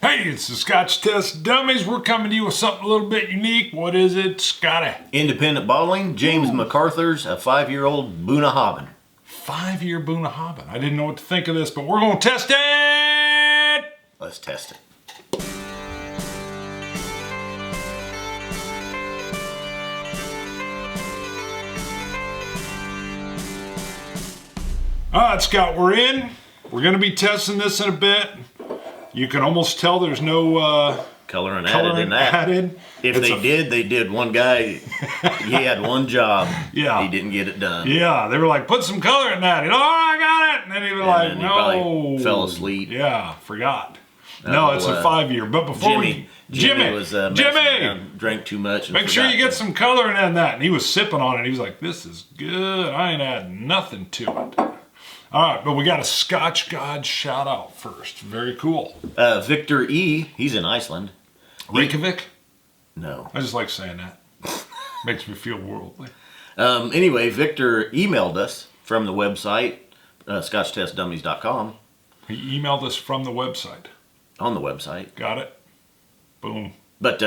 Hey, it's the Scotch Test Dummies. We're coming to you with something a little bit unique. What is it, Scotty? Independent bottling, James MacArthurs, a 5-year-old Bunnahabhain. 5-year Bunnahabhain. I didn't know what to think of this, but we're going to test it! Let's test it. All right, Scott, we're in. We're going to be testing this in a bit. You can almost tell there's no Coloring added in that. added. If they did. One guy, he had one job. Yeah. He didn't get it done. Yeah, they were like, put some color in that. And, I got it. And then he was like, he no. probably fell asleep. Yeah, forgot. No, it's a 5-year. But before Jimmy was Jimmy! Around, drank too much. And Make sure you get some coloring in that. And he was sipping on it. He was like, this is good. I ain't adding nothing to it. All right, but we got a Scotch God shout out first. Very cool. Victor E. He's in Iceland. Reykjavik? No. I just like saying that. Makes me feel worldly. Anyway, Victor emailed us from the website, scotchtestdummies.com. He emailed us from the website. On the website. Got it? Boom. But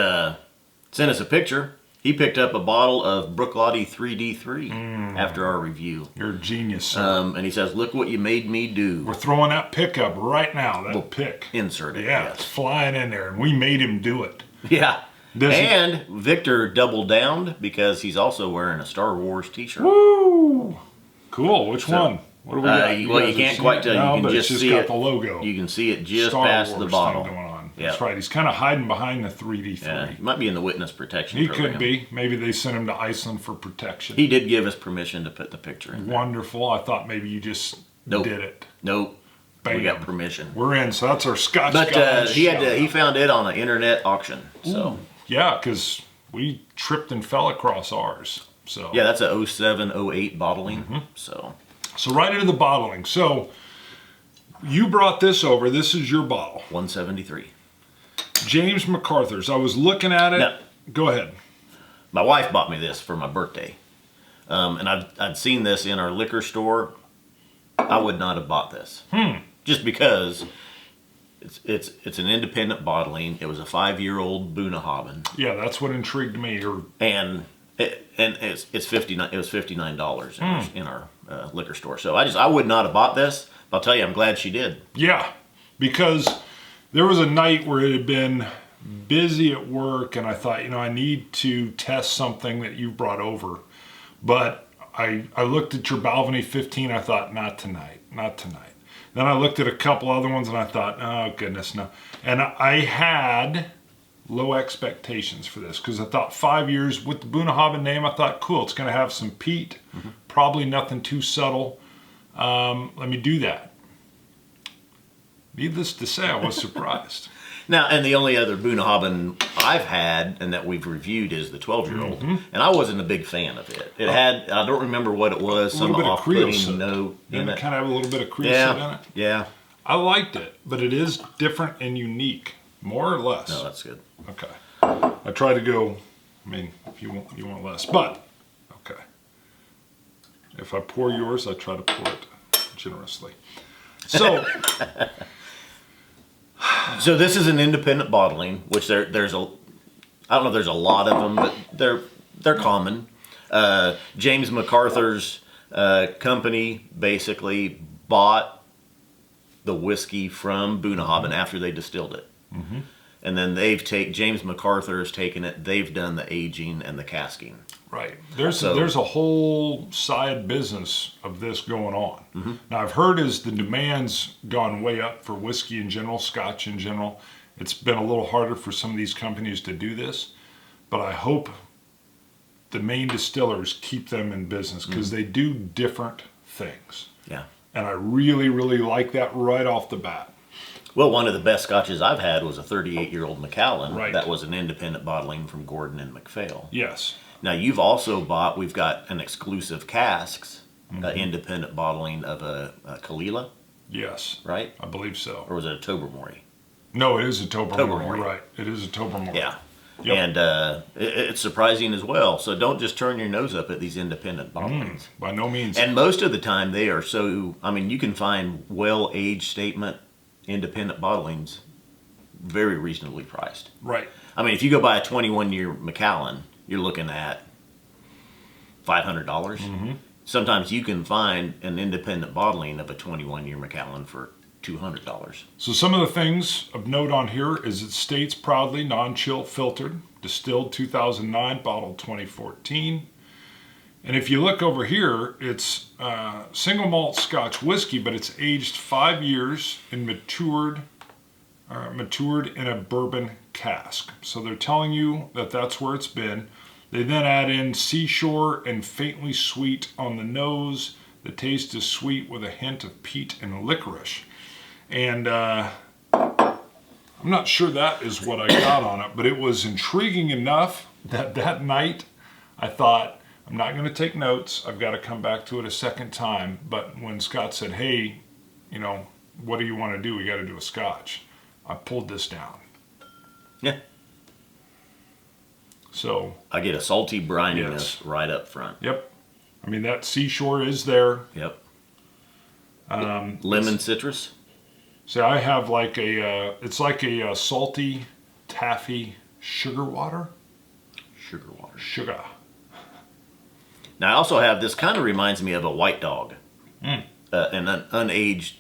sent us a picture. He picked up a bottle of Bruichladdich 3D3 after our review. You're a genius, sir. And he says, look what you made me do. We're throwing that pick up right now, that pick. Insert it. Yeah, yes. it's flying in there, and we made him do it. Yeah. And Victor doubled down because he's also wearing a Star Wars t-shirt. Woo! Cool. Which one? What do we got? Well, you can't quite tell. No, You can but just it's see got it. the logo. You can see it just Star past Wars the bottle. thing going on. Yep. That's right. He's kind of hiding behind the 3D3. Yeah, he might be in the witness protection He program. could be. Maybe they sent him to Iceland for protection. He did give us permission to put the picture in there. Wonderful. I thought maybe you just did it. Nope. Bam. We got permission. We're in. So that's our Scotch. But he found it on an internet auction. So yeah, because we tripped and fell across ours. So yeah, that's a 07-08 bottling. So right into the bottling. So you brought this over. This is your bottle. 173. James MacArthurs. I was looking at it. No. Go ahead. My wife bought me this for my birthday. And I'd seen this in our liquor store. I would not have bought this. Just because it's an independent bottling. It was a 5-year-old Bunnahabhain. Yeah, that's what intrigued me. And it's $59. It was $59 in our liquor store. So I would not have bought this. But I'll tell you, I'm glad she did. Yeah, because there was a night where it had been busy at work, and I thought, I need to test something that you brought over. But I looked at your Balvenie 15. I thought, not tonight. Then I looked at a couple other ones, and I thought, oh goodness, no. And I had low expectations for this because I thought 5 years with the Bunnahabhain name. I thought, cool, it's going to have some peat, probably nothing too subtle. Let me do that. Needless to say, I was surprised. Now, and the only other Bunnahabhain I've had and that we've reviewed is the 12-year-old, and I wasn't a big fan of it. It had, I don't remember what it was, some off-putting note in it. Kind of have a little bit of creosote in it. Yeah. I liked it, but it is different and unique, more or less. No, that's good. Okay. I try to go, if you want less, but okay. If I pour yours, I try to pour it generously. So. So this is an independent bottling, which there's I don't know if there's a lot of them, but they're common. James MacArthur's company basically bought the whiskey from Bunnahabhain after they distilled it. And then James MacArthur has taken it, they've done the aging and the casking. Right. There's a whole side business of this going on. Now, I've heard as the demand's gone way up for whiskey in general, Scotch in general, it's been a little harder for some of these companies to do this. But I hope the main distillers keep them in business because they do different things. Yeah. And I really, really like that right off the bat. Well, one of the best scotches I've had was a 38-year-old Macallan. Right. That was an independent bottling from Gordon and MacPhail. Yes. Now, you've also we've got an exclusive casks, independent bottling of a Kalila. Yes. Right? I believe so. Or was it a Tobermory? No, it is a Tobermory. Tobermory. You're right. It is a Tobermory. Yeah. Yep. And it's surprising as well. So don't just turn your nose up at these independent bottlings. By no means. And most of the time they are so, you can find well-aged statement independent bottlings very reasonably priced. Right. I mean, if you go buy a 21-year Macallan, you're looking at $500. Mm-hmm. Sometimes you can find an independent bottling of a 21-year Macallan for $200. So some of the things of note on here is it states proudly non-chill filtered, distilled 2009, bottled 2014. And if you look over here, it's single malt Scotch whiskey, but it's aged 5 years and matured in a bourbon cask. So they're telling you that that's where it's been. They then add in seashore and faintly sweet on the nose. The taste is sweet with a hint of peat and licorice. And I'm not sure that is what I got on it, but it was intriguing enough that night I thought, I'm not going to take notes. I've got to come back to it a second time. But when Scott said, hey, what do you want to do? We got to do a Scotch. I pulled this down. Yeah. So I get a salty brininess right up front. Yep. I mean, that seashore is there. Yep. Lemon citrus. So I have like it's like a salty taffy sugar water. Sugar water. Sugar. Now I also have, this kind of reminds me of a white dog. An unaged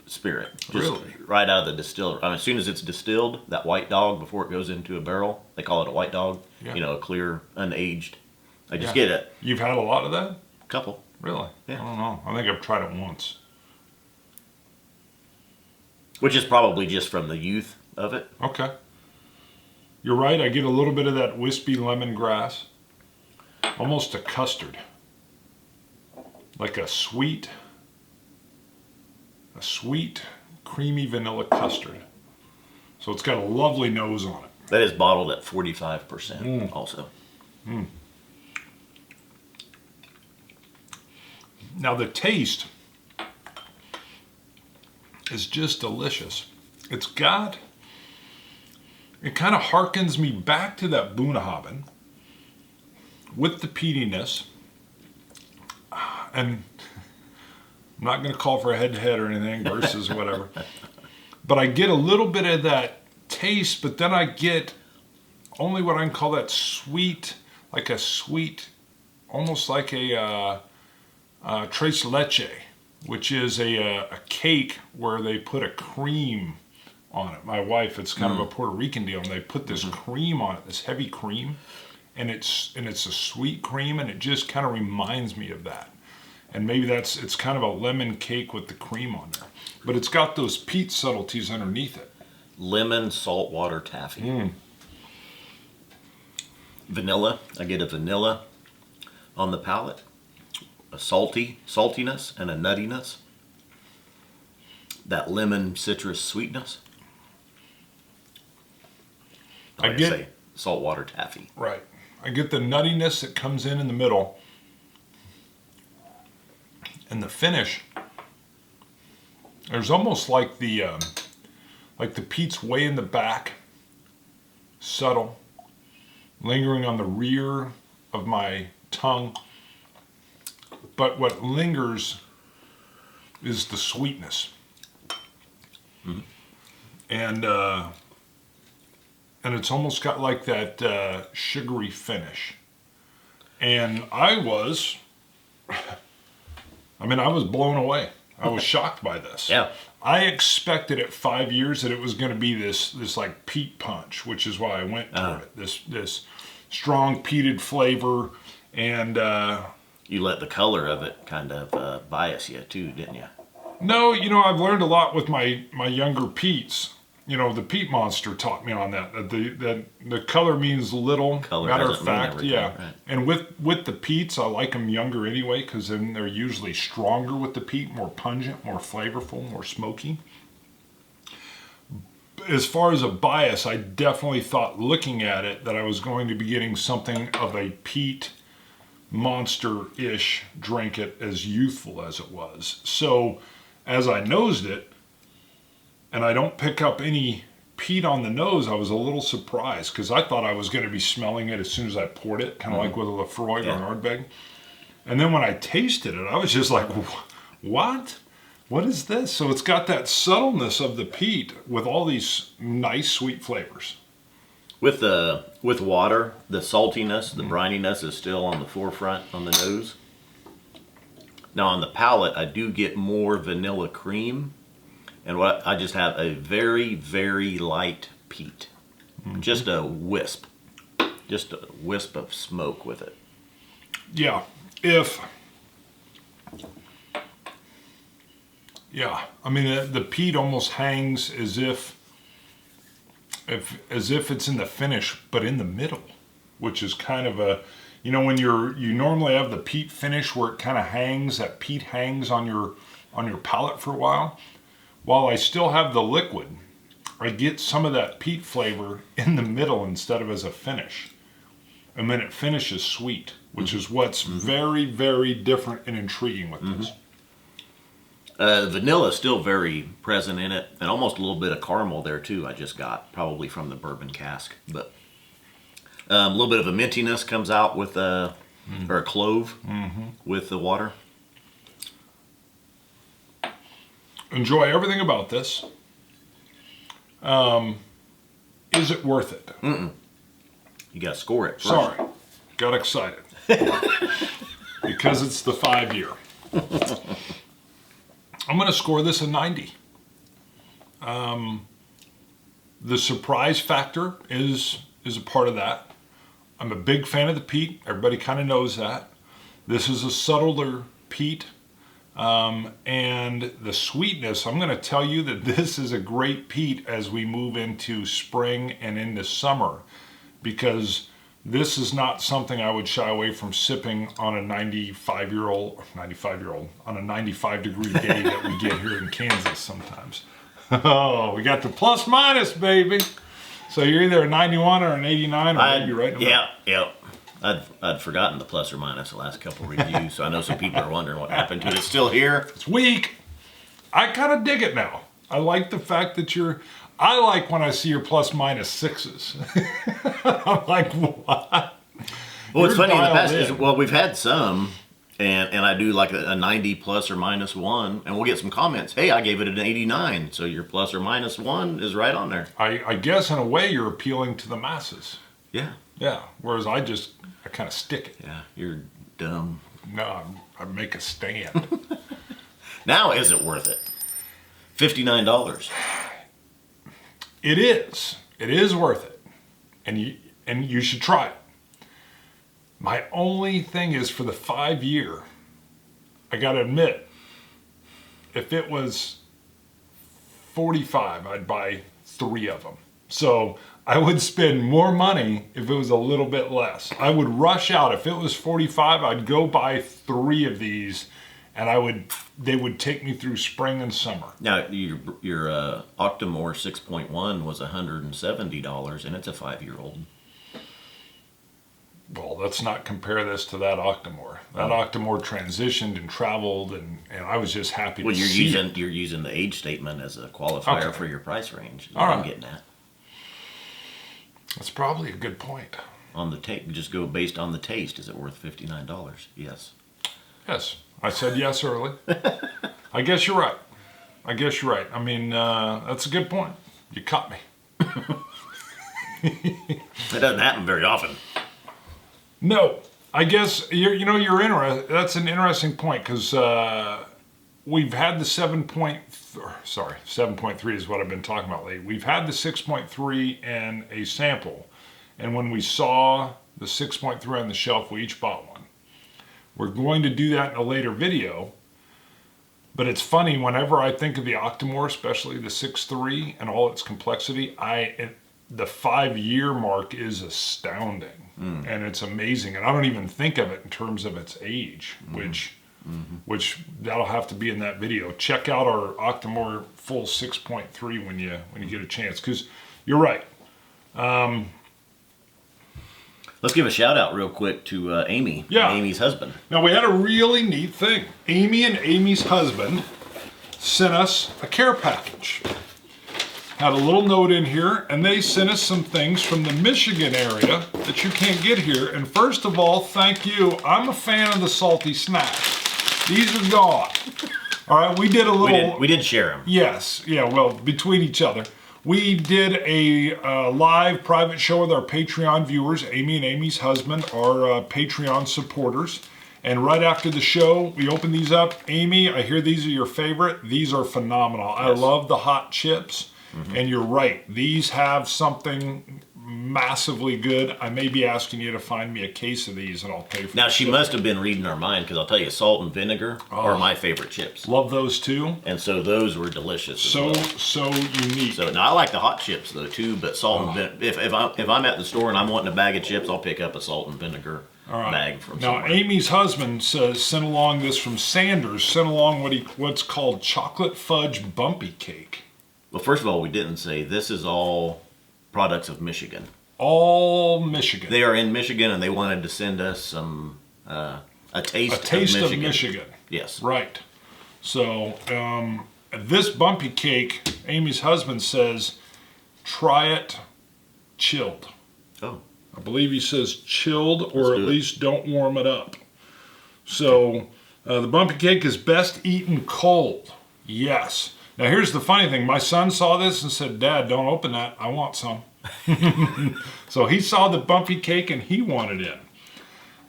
spirit. Just Really? right out of the distiller. I mean, as soon as it's distilled, that white dog, before it goes into a barrel, they call it a white dog. Yeah. A clear, unaged. I just get it. You've had a lot of that? Couple. Really? Yeah. I don't know. I think I've tried it once. Which is probably just from the youth of it. Okay. You're right. I get a little bit of that wispy lemongrass. Almost a custard. Like a sweet, creamy vanilla custard. So it's got a lovely nose on it. That is bottled at 45% also. Now the taste is just delicious. It kind of harkens me back to that Bunnahabhain with the peatiness. And I'm not going to call for a head-to-head or anything versus whatever. But I get a little bit of that taste, but then I get only what I can call that sweet, almost like a tres leche, which is a cake where they put a cream on it. My wife, it's kind of a Puerto Rican deal, and they put this cream on it, this heavy cream, and it's a sweet cream, and it just kind of reminds me of that. And maybe it's kind of a lemon cake with the cream on there. But it's got those peat subtleties underneath it. Lemon saltwater taffy. Vanilla. I get a vanilla on the palate. A saltiness and a nuttiness. That lemon citrus sweetness. I get say saltwater taffy. Right. I get the nuttiness that comes in the middle. And the finish, there's almost like the peat's way in the back, subtle, lingering on the rear of my tongue. But what lingers is the sweetness. And it's almost got like that sugary finish. And I was blown away. I was shocked by this. Yeah. I expected at 5 years that it was going to be this like peat punch, which is why I went toward it. This strong peated flavor, and you let the color of it kind of bias you too, didn't you? No, I've learned a lot with my younger peats. The peat monster taught me on that the color means little. Color matter of doesn't mean fact, everything, yeah. right. And with the peats, I like them younger anyway, because then they're usually stronger with the peat, more pungent, more flavorful, more smoky. As far as a bias, I definitely thought, looking at it, that I was going to be getting something of a peat monster-ish drink, it as youthful as it was. So as I nosed it, and I don't pick up any peat on the nose, I was a little surprised, because I thought I was going to be smelling it as soon as I poured it, kind of like with a Lafroy or an Ardbeg. And then when I tasted it, I was just like, what? What is this? So it's got that subtleness of the peat with all these nice sweet flavors. With water, the saltiness, the brininess is still on the forefront on the nose. Now on the palate, I do get more vanilla cream, and what I just have a very, very light peat. Just a wisp of smoke with it. Yeah, I mean the peat almost hangs as if it's in the finish, but in the middle, which is kind of a, when you normally have the peat finish where it kind of hangs, that peat hangs on your palate for a while. While I still have the liquid, I get some of that peat flavor in the middle instead of as a finish. And then it finishes sweet, which is what's very, very different and intriguing with this. Vanilla is still very present in it, and almost a little bit of caramel there too. I just got probably from the bourbon cask, but a little bit of a mintiness comes out with or a clove with the water. Enjoy everything about this. Is it worth it? You got to score it first. Sorry, got excited because it's the 5-year. I'm going to score this a 90. The surprise factor is a part of that. I'm a big fan of the peat. Everybody kind of knows that. This is a subtler peat. And the sweetness, I'm going to tell you that this is a great peat as we move into spring and into summer, because this is not something I would shy away from sipping on a 95-year-old, on a 95-degree day that we get here in Kansas sometimes. Oh, we got the plus minus, baby. So you're either a 91 or an 89, or maybe right? Yeah. I'd forgotten the plus or minus the last couple reviews, so I know some people are wondering what happened to it. It's still here. It's weak. I kind of dig it now. I like the fact that I like when I see your plus minus sixes. I'm like, what? Well, what's funny in the past is, we've had some, and I do like a 90 plus or minus 1, and we'll get some comments. Hey, I gave it an 89, so your plus or minus 1 is right on there. I guess in a way you're appealing to the masses. Yeah. Yeah, whereas I kind of stick it. Yeah, you're dumb. No, I make a stand. Now, is it worth it? $59. It is. It is worth it, and you should try it. My only thing is, for the 5-year, I got to admit, if it was 45, I'd buy 3 of them. So I would spend more money if it was a little bit less. I would rush out. If it was 45, I'd go buy 3 of these, and they would take me through spring and summer. Now, your Octomore 6.1 was $170, and it's a 5-year-old. Well, let's not compare this to that Octomore. That Octomore transitioned and traveled, and I was just happy to see it. You're using the age statement as a qualifier for your price range. All right. I'm getting at. That's probably a good point. On the just go based on the taste. Is it worth $59? Yes. Yes. I said yes early. I guess you're right. I mean, that's a good point. You caught me. That doesn't happen very often. No. I guess, that's an interesting point, because we've had the 7.3 is what I've been talking about lately. We've had the 6.3 and a sample. And when we saw the 6.3 on the shelf, we each bought one. We're going to do that in a later video. But it's funny, whenever I think of the Octomore, especially the 6.3 and all its complexity, the 5-year mark is astounding. And it's amazing. And I don't even think of it in terms of its age, which that'll have to be in that video. Check out our Octomore full 6.3 when you get a chance, because you're right. Let's give a shout out real quick to Amy, Amy's husband. Now, we had a really neat thing. Amy and Amy's husband sent us a care package. Had a little note in here, and they sent us some things from the Michigan area that you can't get here. And first of all, thank you. I'm a fan of the salty snacks. These are gone. All right, we did a little. We did share them. Yes, yeah. Well, between each other, we did a live private show with our Patreon viewers. Amy and Amy's husband are Patreon supporters. And right after the show, we open these up. Amy, I hear these are your favorite. These are phenomenal. Yes. I love the hot chips. Mm-hmm. And you're right. These have something massively good. I may be asking you to find me a case of these and I'll pay for it. Now, she must have been reading our mind because I'll tell you, salt and vinegar are my favorite chips. Love those too. And so those were delicious. So unique. So now I like the hot chips though too, but salt and vinegar. If I'm at the store and I'm wanting a bag of chips, I'll pick up a salt and vinegar bag from somewhere. Now, Amy's husband says, sent along this from Sanders, sent along what's called chocolate fudge bumpy cake. Well, first of all, we didn't say this is all products of Michigan. All Michigan. They are in Michigan, and they wanted to send us some a taste of Michigan. Yes. Right. So this bumpy cake, Amy's husband says, try it chilled. Oh. I believe he says chilled, or at least don't warm it up. So the bumpy cake is best eaten cold. Yes. Now here's the funny thing. My son saw this and said, Dad, don't open that. I want some. So he saw the bumpy cake and he wanted it.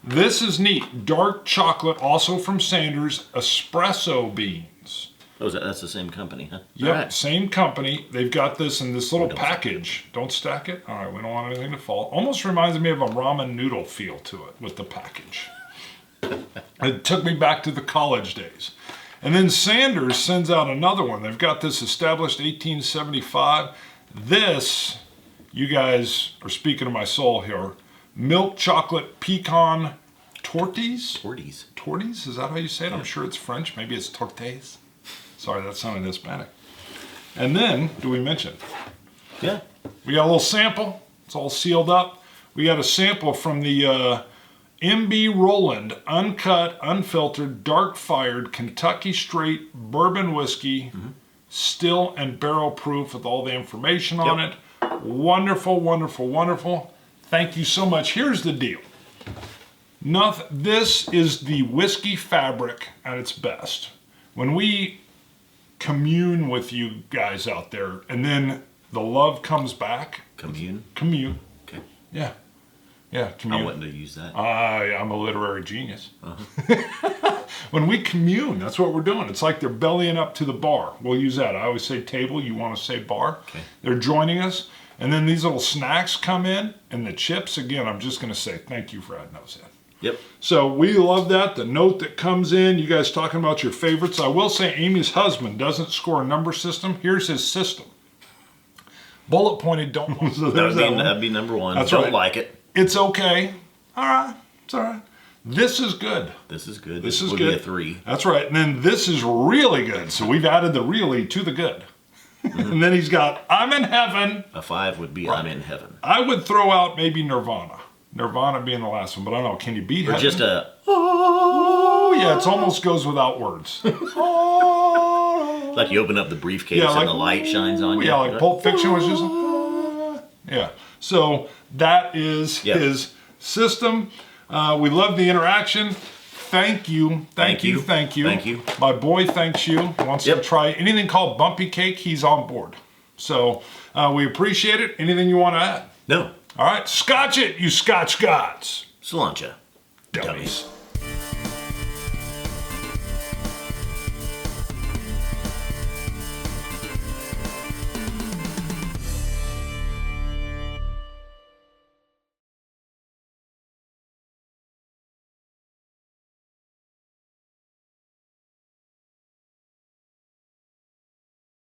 This is neat. Dark chocolate, also from Sanders, espresso beans. Oh, that's the same company, huh? Yep, right. Same company. They've got this in this little package. Don't stack it? All right, we don't want anything to fall. Almost reminds me of a ramen noodle feel to it with the package. It took me back to the college days. And then Sanders sends out another one. They've got this established 1875. This, you guys are speaking to my soul here. Milk chocolate pecan torties? Torties. Torties? Is that how you say it? Yeah. I'm sure it's French. Maybe it's tortes. Sorry, that sounded Hispanic. And then, do we mention? Yeah. We got a little sample. It's all sealed up. We got a sample from the MB Roland uncut, unfiltered, dark-fired Kentucky straight bourbon whiskey, still and barrel proof with all the information on it. Wonderful, wonderful, wonderful. Thank you so much. Here's the deal. This is the whiskey fabric at its best. When we commune with you guys out there, and then the love comes back. Commune? Okay. Yeah. Yeah, commune. I wouldn't have used that. I'm a literary genius. When we commune, that's what we're doing. It's like they're bellying up to the bar. We'll use that. I always say table, you want to say bar. Okay. They're joining us, and then these little snacks come in, and the chips, again, I'm just going to say thank you for adding those in. Yep. So we love that. The note that comes in, you guys talking about your favorites. I will say Amy's husband doesn't score a number system. Here's his system. Bullet pointed, don't. So that'd be number one. That's don't right. like it. It's okay. All right. It's all right. This is good. This is good. This is would good. Be a 3. That's right. And then this is really good. So we've added the really to the good. And then he's got I'm in heaven. A 5 would be I'm in heaven. I would throw out maybe Nirvana. Nirvana being the last one, but I don't know. Can you beat or heaven? Just a oh yeah, it almost goes without words. Like you open up the briefcase and the light shines on you. Yeah, like Pulp Fiction was just yeah. So that is his system. We love the interaction. Thank you. Thank you. My boy thanks you. Wants to try anything called bumpy cake, he's on board. So we appreciate it. Anything you want to add? No. All right, scotch it, you Scotch gods. Cilantro. Dummies.